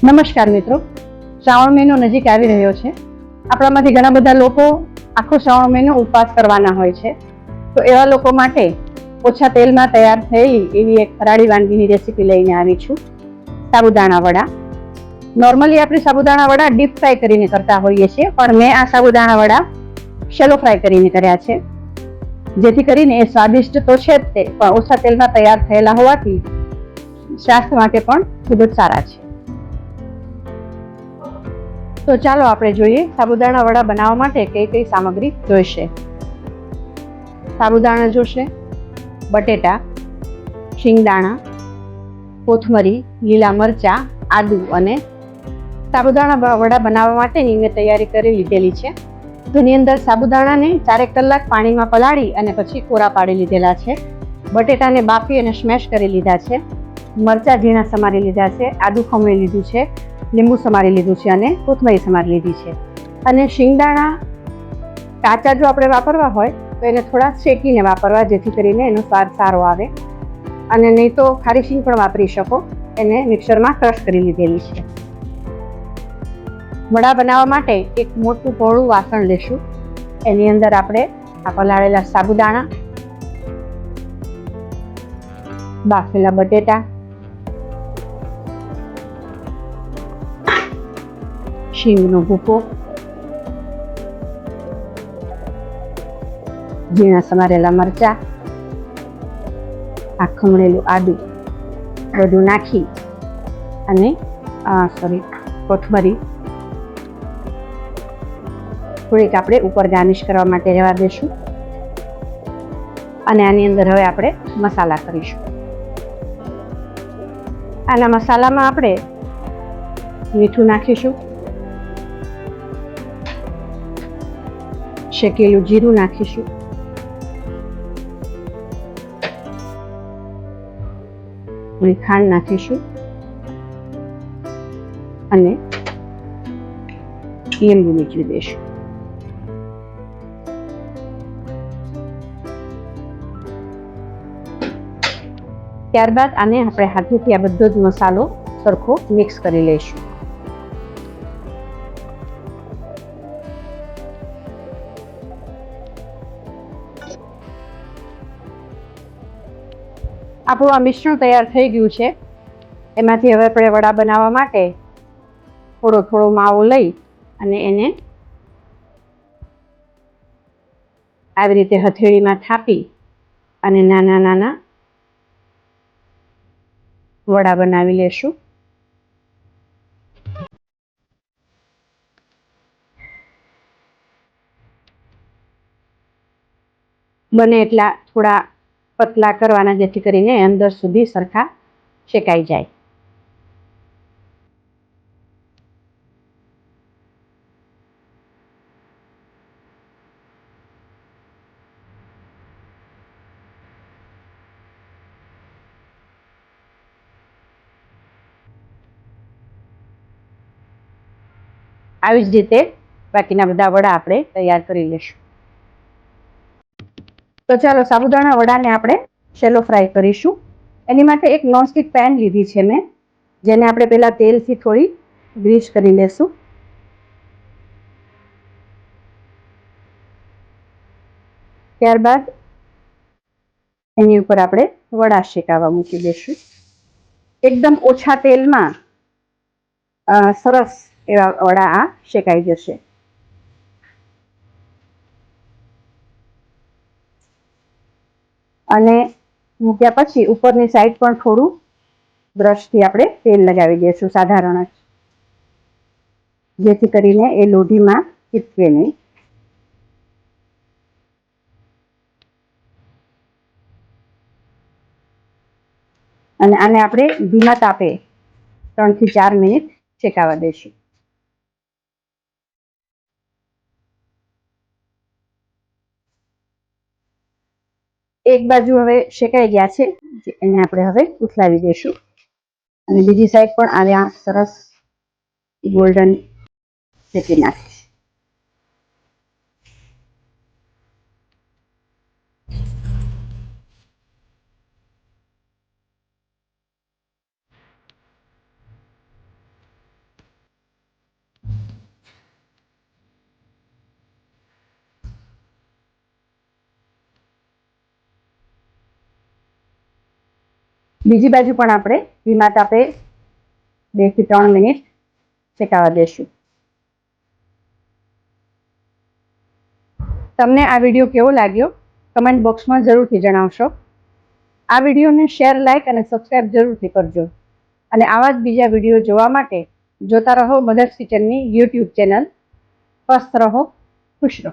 નમસ્કાર મિત્રો, શ્રાવણ મહિનો નજીક આવી રહ્યો છે. આપણામાંથી ઘણા બધા લોકો આખો શ્રાવણ મહિનો ઉપવાસ કરવાના હોય છે. તો એવા લોકો માટે ઓછા તેલમાં તૈયાર થયેલી એવી એક ફરાળી વાનગીની રેસીપી લઈને આવી છું, સાબુદાણા વડા. નોર્મલી આપણે સાબુદાણા વડા ડીપ ફ્રાય કરીને કરતા હોઈએ છીએ, પણ મેં આ સાબુદાણા વડા શેલો ફ્રાય કરીને કર્યા છે, જેથી કરીને એ સ્વાદિષ્ટ તો છે જ તે, પણ ઓછા તેલમાં તૈયાર થયેલા હોવાથી સ્વાસ્થ્ય માટે પણ ખૂબ જ સારા છે. તો ચાલો આપણે જોઈએ સાબુદાણા વડા બનાવવા માટે કઈ કઈ સામગ્રી જોઈશે. સાબુદાણા જોશે, બટેટા, શિંગદાણા, કોથમરી, લીલા મરચાં, આદુ અને સાબુદાણા વડા બનાવવા માટેની મેં તૈયારી કરી લીધેલી છે. તેની અંદર સાબુદાણાને 4 કલાક પાણીમાં પલાળી અને પછી કોરા પાડી લીધેલા છે. બટેટાને બાફી અને સ્મેશ કરી લીધા છે. મરચાં ઝીણા સમારી લીધા છે. આદુ ખમણી લીધું છે. લીંબુ સમારી લીધું છે અને કોથમરી સમારી લીધી છે. અને શિંગદાણા કાચા જો આપણે વાપરવા હોય તો એને થોડા શેકીને વાપરવા, જેથી કરીને એનો સ્વાદ સારો આવે. અને નહીં તો ખારી શીંગ પણ વાપરી શકો. એને મિક્સરમાં ક્રશ કરી લીધેલી છે. વડા બનાવવા માટે એક મોટું પહોળું વાસણ લેશું. એની અંદર આપણે આ પલાળેલા સાબુદાણા, બાફેલા બટેટા, શીંગનો ભૂકો, ઝીણા સમારેલા મરચા, આ ખમણેલું આદુ બધું નાખી અને કોથમરી થોડીક આપણે ઉપર ગાર્નિશ કરવા માટે રહેવા દેશું. અને આની અંદર હવે આપણે મસાલા કરીશું. આના મસાલામાં આપણે મીઠું નાખીશું, શેકેલું જીરું નાખીશું, ખાંડ નાખીશું અને લીંબુ નીચવી દઈશું. ત્યારબાદ આને આપણે હાથેથી આ બધો જ મસાલો સરખો મિક્સ કરી લઈશું. આપણું આ મિશ્રણ તૈયાર થઈ ગયું છે. એમાંથી હવે આપણે વડા બનાવવા માટે થોડો થોડો માવો લઈ અને એને આવી રીતે હથેળીમાં થાપી અને નાના નાના વડા બનાવી લેશું. બને એટલા થોડા પતલા કરવાના, જેથી કરીને અંદર સુધી સરખા શેકાઈ જાય. આવી જ રીતે બાકીના બધા વડા આપણે તૈયાર કરી લઈશું. તો ચાલો સાબુદાણા વડાને આપણે શેલો ફ્રાય કરીશું. એની માટે એક નોનસ્ટિક પેન લીધી છે મેં, જેને આપણે પહેલા તેલથી થોડી ગ્રીસ કરી લેશું. ત્યારબાદ એની ઉપર આપણે વડા શેકાવા મૂકી દઈશું. એકદમ ઓછા તેલમાં સરસ એવા વડા આ શેકાઈ જશે. અને મૂક્યા પછી ઉપરની સાઈડ પણ થોડું બ્રશથી આપણે તેલ લગાવી દઈશું, સાધારણ જ, જેથી કરીને એ લોઢીમાં ચીપકે નહીં. અને આને આપણે ધીમા તાપે 3 થી 4 મિનિટ શેકાવા દઈશું. એક બાજુ હવે શેકાઈ ગયા છે, એને આપણે હવે ઉથલાવી દઈશું. અને બીજી સાઈડ પણ આવ્યા સરસ ગોલ્ડન શેકી નાખીશ. બીજી બાજુ પણ આપણે ધીમા તાપે 2 થી 3 મિનિટ શેકાવા દેશું. તમને આ વિડીયો કેવો લાગ્યો કમેન્ટ બોક્સમાં જરૂરથી જણાવશો. આ વિડીયોને શેર, લાઇક અને સબસ્ક્રાઇબ જરૂરથી કરજો. અને આવા જ બીજા વિડીયો જોવા માટે જોતા રહો મધર્સ કિચનની યુટ્યુબ ચેનલ. સ્વસ્થ રહો, ખુશ રહો.